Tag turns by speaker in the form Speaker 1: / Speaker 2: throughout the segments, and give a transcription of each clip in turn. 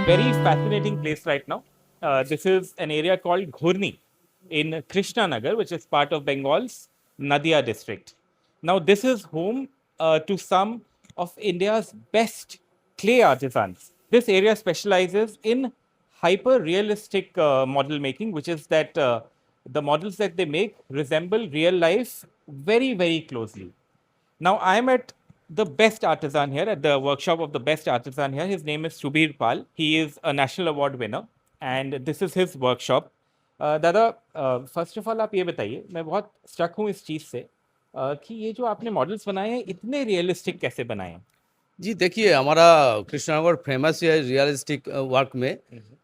Speaker 1: very fascinating place right now. This is an area called Ghurni in Krishnanagar, which is part of Bengal's Nadia district. Now, this is home to some of India's best clay artisans. This area specializes in hyper realistic model making, which is that the models that they make resemble real life very, very closely. Now, I am at the best artisan here, at the workshop of the best artisan here. His name is Subir Pal. He is a national award winner, and this is his workshop. दादा, first of all आप ये बताइए, मैं बहुत struck हूँ इस चीज़ से कि ये जो आपने मॉडल्स बनाए हैं इतने रियलिस्टिक कैसे बनाए हैं?
Speaker 2: जी देखिए, हमारा कृष्णानगर फेमस है रियलिस्टिक वर्क में।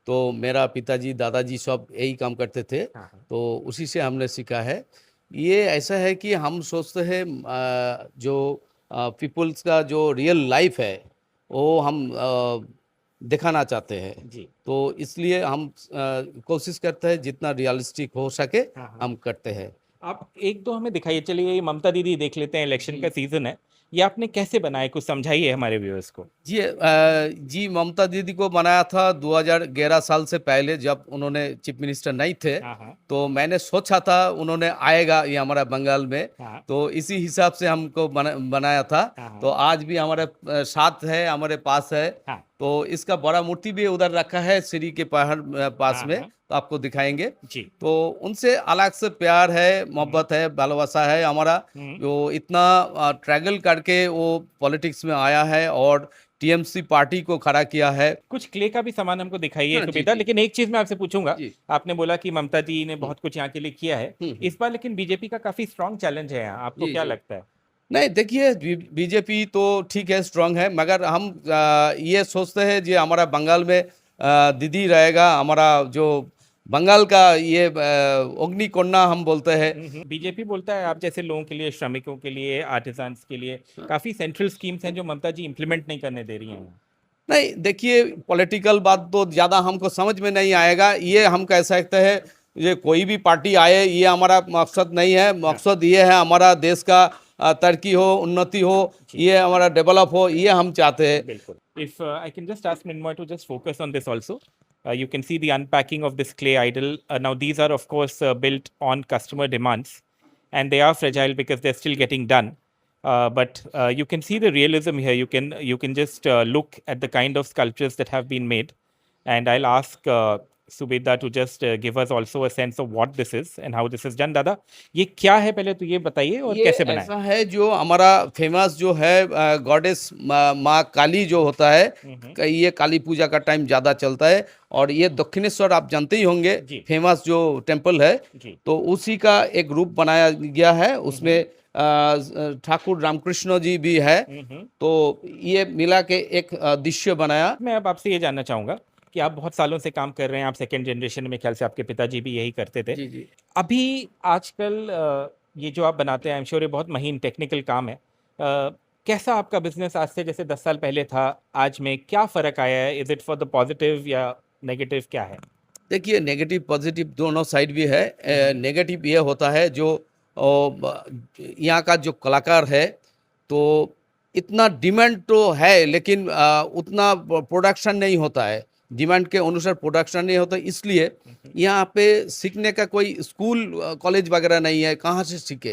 Speaker 2: तो मेरा पिताजी दादाजी सब यही काम करते थे, तो उसी से हमने सीखा है। ये ऐसा है कि हम सोचते हैं जो पीपल्स का जो रियल लाइफ है वो हम दिखाना चाहते हैं
Speaker 1: जी।
Speaker 2: तो इसलिए हम कोशिश करते हैं जितना रियलिस्टिक हो सके हम करते हैं।
Speaker 1: आप एक दो हमें दिखाइए। चलिए, ये ममता दीदी देख लेते हैं, इलेक्शन का सीजन है। ये आपने कैसे बनाए, कुछ समझाइए हमारे व्यूअर्स को।
Speaker 2: जी ममता दीदी को बनाया था 2011 साल से पहले, जब उन्होंने चीफ मिनिस्टर नहीं थे। तो मैंने सोचा था उन्होंने आएगा ये हमारा बंगाल में, तो इसी हिसाब से हमको बनाया था। तो आज भी हमारे साथ है, हमारे पास है। तो इसका बड़ा मूर्ति भी उधर रखा है सीढ़ी के पहाड़ पास में, तो आपको दिखाएंगे जी। तो उनसे अलग से प्यार है, मोहब्बत है, भालोबासा है हमारा। जो इतना ट्रैगल करके वो पॉलिटिक्स में आया है और टीएमसी पार्टी को खड़ा किया है।
Speaker 1: कुछ क्ले का भी सामान हमको दिखाइए सुबेदा। लेकिन एक चीज मैं आपसे पूछूंगा, आपने बोला कि ममता जी ने बहुत कुछ यहाँ के लिए किया है इस बार, लेकिन बीजेपी का काफी स्ट्रॉन्ग चैलेंज है यहाँ, आपको क्या लगता है?
Speaker 2: नहीं देखिए, बीजेपी तो ठीक है, स्ट्रांग है, मगर हम ये सोचते हैं जो हमारा बंगाल में दीदी रहेगा, हमारा जो बंगाल का ये अग्निकन्या हम बोलते हैं।
Speaker 1: बीजेपी बोलता है आप जैसे लोगों के लिए, श्रमिकों के लिए, आर्टिजन्स के लिए काफी सेंट्रल स्कीम्स हैं जो ममता जी इंप्लीमेंट नहीं करने दे रही हैं।
Speaker 2: नहीं देखिए, पॉलिटिकल बात तो ज़्यादा हमको समझ में नहीं आएगा। ये हम कह सकते हैं ये कोई भी पार्टी आए, ये हमारा मकसद नहीं है। मकसद ये है हमारा देश का तरक्की हो, उन्नति हो, ये हमारा डेवलप हो, ये हम चाहते हैं।
Speaker 1: बिल्कुल। If I can just ask Mrinmoy to just focus on this also. You can see the unpacking of this clay idol. Now these are of course built on customer demands, and they are fragile because they're still getting done. But you can see the realism here. You can just look at the kind of sculptures that have been made, and I'll ask Subeda to just give us also a sense of what this is and how this is done. दादा, ये क्या है पहले तो ये बताइए और कैसे बनाया?
Speaker 2: ऐसा है जो हमारा फेमस जो है गॉडेस माँ काली जो होता है, ये काली पूजा का टाइम ज़्यादा चलता है। और ये दक्षिणेश्वर आप जानते ही होंगे, फेमस जो टेम्पल है, तो उसी का एक रूप बनाया गया है। उसमें ठाकुर रामकृष्ण जी भी है, तो ये मिला के एक दृश्य बनाया।
Speaker 1: मैं अब आपसे ये जानना चाहूँगा कि आप बहुत सालों से काम कर रहे हैं, आप सेकंड जनरेशन में, ख्याल से आपके पिताजी भी यही करते थे।
Speaker 2: जी।
Speaker 1: अभी आजकल ये जो आप बनाते हैं, आई एम श्योर ये बहुत महीन टेक्निकल काम है। कैसा आपका बिजनेस आज से जैसे 10 साल पहले था, आज में क्या फ़र्क आया है? Is it for the positive या नेगेटिव, क्या है?
Speaker 2: देखिए, नेगेटिव पॉजिटिव दोनों साइड भी है। नेगेटिव ये होता है जो यहाँ का जो कलाकार है, तो इतना डिमांड तो है, लेकिन उतना प्रोडक्शन नहीं होता है। डिमांड के अनुसार प्रोडक्शन नहीं होता, इसलिए यहाँ पे सीखने का कोई स्कूल कॉलेज वगैरह नहीं है, कहाँ से सीखे।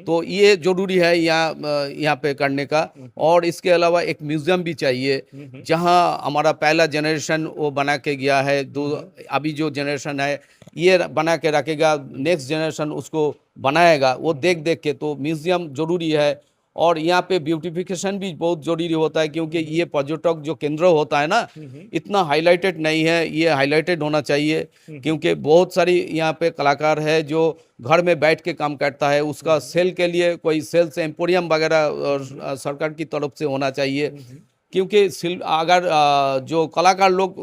Speaker 2: तो ये जरूरी है यहाँ पे करने का। और इसके अलावा एक म्यूजियम भी चाहिए, जहाँ हमारा पहला जनरेशन वो बना के गया है, अभी जो जनरेशन है ये बना के रखेगा, नेक्स्ट जनरेशन उसको बनाएगा, वो देख देख के। तो म्यूजियम जरूरी है। और यहाँ पे ब्यूटिफिकेशन भी बहुत जरूरी होता है, क्योंकि ये पर्यटक जो केंद्र होता है ना, इतना हाईलाइटेड नहीं है, ये हाईलाइटेड होना चाहिए। क्योंकि बहुत सारी यहाँ पे कलाकार है जो घर में बैठ के काम करता है, उसका सेल के लिए कोई सेल्स एम्पोरियम वगैरह सरकार की तरफ से होना चाहिए। क्योंकि अगर जो कलाकार लोग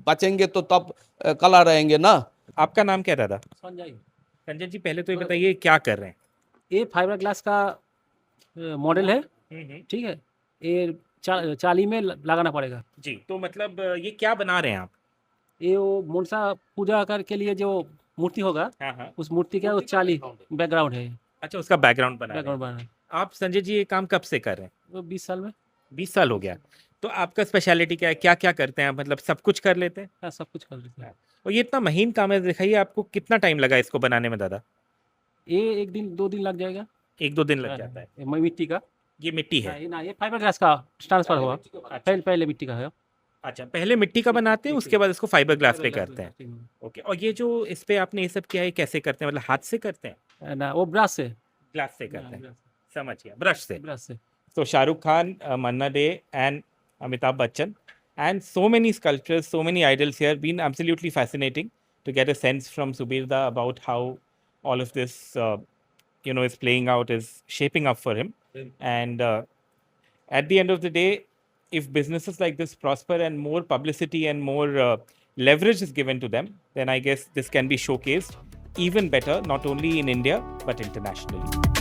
Speaker 2: बचेंगे तो तब कला रहेंगे ना।
Speaker 1: आपका नाम क्या दादा? संजय जी, पहले तो ये बताइए क्या कर रहे हैं?
Speaker 3: ये फाइबर ग्लास का मॉडल है, ठीक है। ये चाली में लगाना पड़ेगा
Speaker 1: जी। तो मतलब ये क्या बना रहे हैं आप?
Speaker 3: ये वो मनसा पूजा कर के लिए जो मूर्ति होगा, उस मूर्ति का वो चाली बैकग्राउंड है।
Speaker 1: अच्छा, उसका बैकग्राउंड बना रहे हैं। आप संजय जी ये काम कब से कर रहे हैं?
Speaker 3: वो 20 साल में।
Speaker 1: 20 साल हो गया। तो आपका स्पेशलिटी क्या है, क्या क्या करते हैं आप? मतलब सब कुछ कर लेते हैं?
Speaker 3: हाँ, सब कुछ कर लेते हैं।
Speaker 1: और ये इतना महीन काम है, दिखाइए आपको कितना टाइम लगा इसको बनाने में दादा?
Speaker 3: ये 1 दिन 2 दिन लग जाएगा।
Speaker 1: 1-2 दिन लग जाता है।
Speaker 3: ये मिट्टी का।
Speaker 1: ये मिट्टी
Speaker 3: हाँ,
Speaker 1: है।
Speaker 3: ये ना ये फाइबर ग्लास का ट्रांसफर हुआ। पहले मिट्टी का है।
Speaker 1: अच्छा, पहले मिट्टी का बनाते हैं, उसके बाद इसको फाइबर ग्लास पे करते हैं।
Speaker 3: हैं।
Speaker 1: ओके, और ये जो इस पे आपने ये सब किया है, कैसे करते हैं? मतलब हाथ से करते हैं,
Speaker 3: ना वो ब्रश से।
Speaker 1: ग्लास से करते हैं? समझ गया, ब्रश से।
Speaker 3: ब्रश से।
Speaker 1: So Shahrukh Khan, Manna Dey, and Amitabh Bachchan, and so many sculptures, so many idols here. Been absolutely fascinating to get a sense from Subirda about how all of this, is playing out, is shaping up for him. And at the end of the day, if businesses like this prosper and more publicity and more leverage is given to them, then I guess this can be showcased even better, not only in India but internationally.